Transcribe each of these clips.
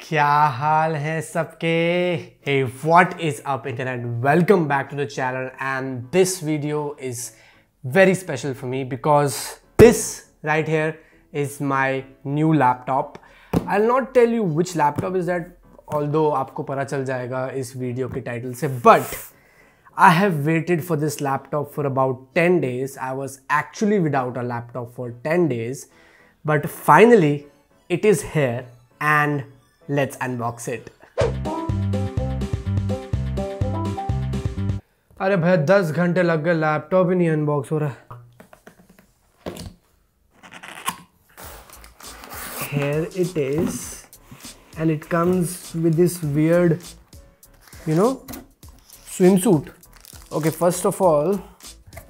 क्या हाल है सबके? Hey, what is up internet? Welcome back to the channel, and this video is very special for me because this right here is my new laptop. I'll not tell you which laptop is that, although आपको पता चल जाएगा इस video के title से, but I have waited for this laptop for about 10 days. I was actually without a laptop for 10 days, but finally it is here and let's unbox it. अरे भाई 10 घंटे लग गए, लैपटॉप ही नहीं अनबॉक्स हो रहा. Here it is and it comes with this weird, swimsuit. Okay, first of all,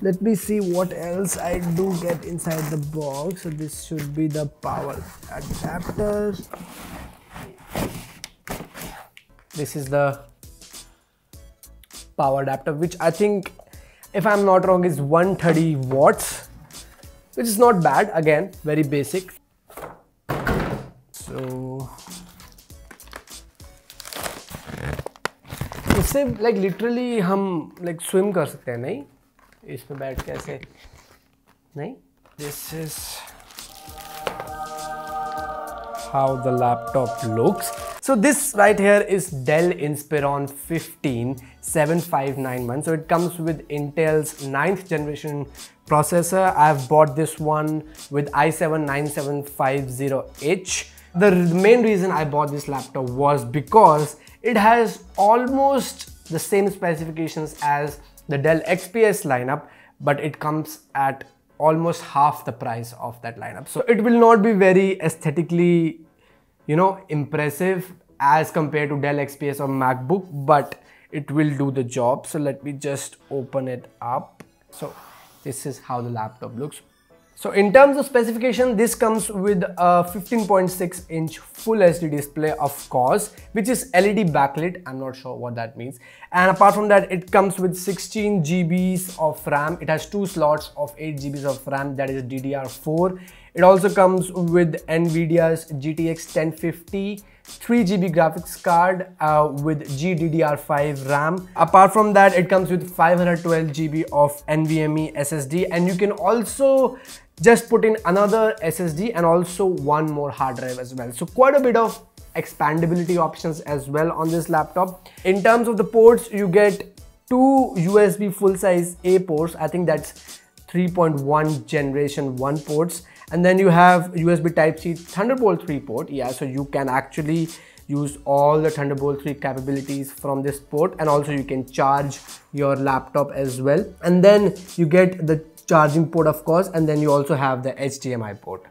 let me see what else I do get inside the box. So this should be the power adapter. This is the power adapter, which I think, if I'm not wrong, is 130 watts, which is not bad. Again, very basic. So इससे like literally हम like swim कर सकते हैं, नहीं? इस पे बैठ के ऐसे नहीं? This is how the laptop looks. So this right here is Dell Inspiron 15-7591. So it comes with Intel's 9th generation processor. I've bought this one with i7-9750H. The main reason I bought this laptop was because it has almost the same specifications as the Dell XPS lineup, but it comes at almost half the price of that lineup. So it will not be very aesthetically, impressive as compared to Dell XPS or MacBook, but it will do the job. So let me just open it up. So this is how the laptop looks. So in terms of specification, this comes with a 15.6-inch full HD display, of course, which is LED backlit. I'm not sure what that means. And apart from that, it comes with 16 GB of RAM. It has 2 slots of 8 GB of RAM, that is DDR4. It also comes with NVIDIA's GTX 1050 3 GB graphics card with GDDR5 RAM. Apart from that, it comes with 512 GB of NVMe SSD, and you can also just put in another SSD and also one more hard drive as well. So quite a bit of expandability options as well on this laptop. In terms of the ports, you get 2 USB full-size A ports. I think that's 3.1 generation 1 ports. And then you have USB Type-C Thunderbolt 3 port. Yeah, so you can actually use all the Thunderbolt 3 capabilities from this port, and also you can charge your laptop as well. And then you get the charging port, of course, and then you also have the HDMI port.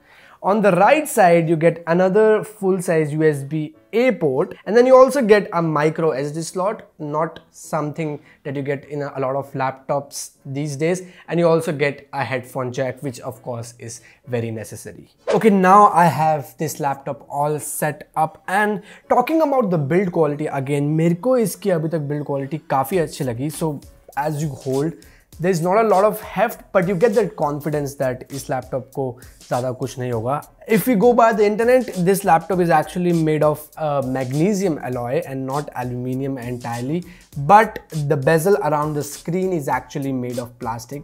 On the right side, you get another full-size USB A port, and then you also get a micro SD slot, not something that you get in a lot of laptops these days. And you also get a headphone jack, which of course is very necessary. Okay, now I have this laptop all set up, and talking about the build quality again, मेरे को इसकी अभी तक build quality काफी अच्छी लगी. So as you hold, there's not a lot of heft, but you get that confidence that इस laptop को ज़्यादा कुछ नहीं होगा. If we go by the internet, this laptop is actually made of magnesium alloy and not aluminium entirely, but the bezel around the screen is actually made of plastic,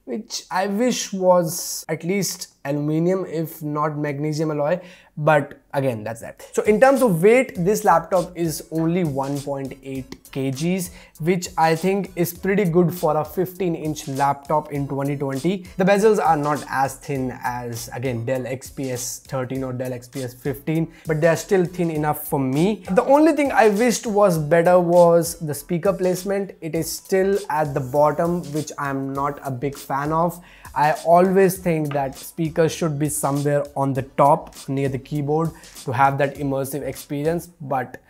which I wish was at least aluminium, if not magnesium alloy, but again, that's that. So in terms of weight, this laptop is only 1.8 kgs, which I think is pretty good for a 15-inch laptop in 2020. The bezels are not as thin as, again, Dell XPS 13 or Dell XPS 15, but they're still thin enough for me. The only thing I wished was better was the speaker placement. It is still at the bottom, which I'm not a big fan of. I always think that speakers should be somewhere on the top near the keyboard to have that immersive experience, but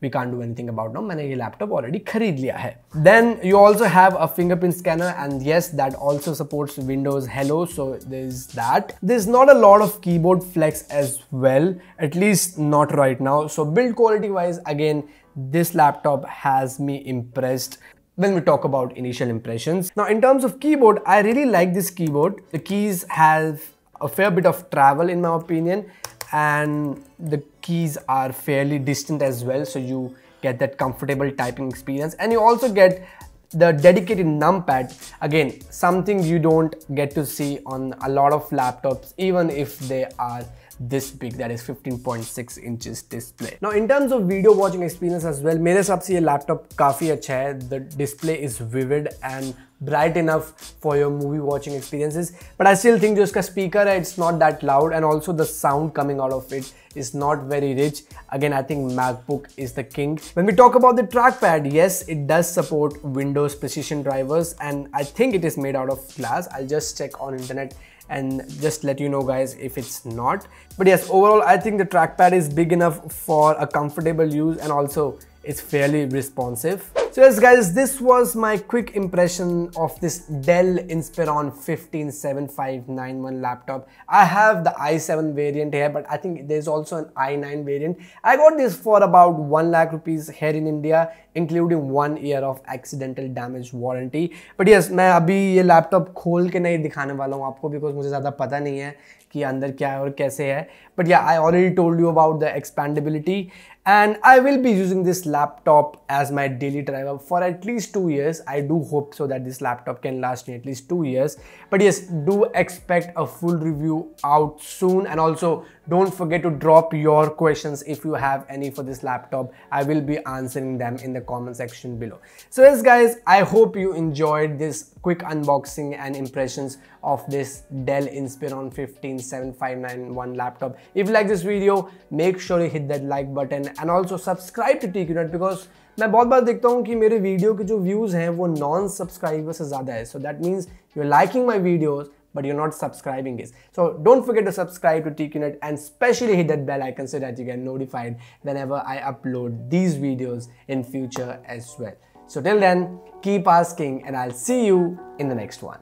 we can't do anything about now. मैंने ये laptop already खरीद लिया है. Then you also have a fingerprint scanner, and yes, that also supports Windows Hello, so there's that. There's not a lot of keyboard flex as well, at least not right now. So build quality wise, again, this laptop has me impressed. when we talk about initial impressions. Now, in terms of keyboard, I really like this keyboard. The keys have a fair bit of travel in my opinion, and the keys are fairly distant as well, so you get that comfortable typing experience, and you also get the dedicated numpad, again something you don't get to see on a lot of laptops even if they are this big, that is 15.6 inches display. Now in terms of video watching experience as well, मेरे हिसाब से ये laptop काफ़ी अच्छा है. The display is vivid and bright enough for your movie watching experiences, but I still think जो इसका speaker है, it's not that loud, and also the sound coming out of it is not very rich. Again, I think MacBook is the king. When we talk about the trackpad, yes, it does support Windows precision drivers, and I think it is made out of glass. I'll just check on internet and just let you know guys if it's not. But yes, overall I think the trackpad is big enough for a comfortable use, and also it's fairly responsive. So yes guys, this was my quick impression of this Dell Inspiron 157591 laptop. I have the i7 variant here, but I think there's also an i9 variant. I got this for about 1 lakh rupees here in India, including 1 year of accidental damage warranty. But yes, मैं अभी ये laptop खोल के नहीं दिखाने वाला हूँ आपको, because मुझे ज़्यादा पता नहीं है कि अंदर क्या है और कैसे है. But yeah, I already told you about the expandability, and I will be using this laptop as my daily driver for at least 2 years. I do hope so that this laptop can last me at least 2 years. But yes, do expect a full review out soon, and also don't forget to drop your questions if you have any for this laptop. I will be answering them in the comment section below. So yes guys, I hope you enjoyed this quick unboxing and impressions of this Dell Inspiron 157591 laptop. If you like this video, make sure you hit that like button and also subscribe to TQnet, because मैं बहुत बार देखता हूँ कि मेरे video के जो views हैं वो नॉन सब्सक्राइबर से ज़्यादा है. So that means you're liking my videos but you're not subscribing it. So don't forget to subscribe to TQnet and especially hit that bell icon so that you get notified whenever I upload these videos in future as well. So till then, keep asking, and I'll see you in the next one.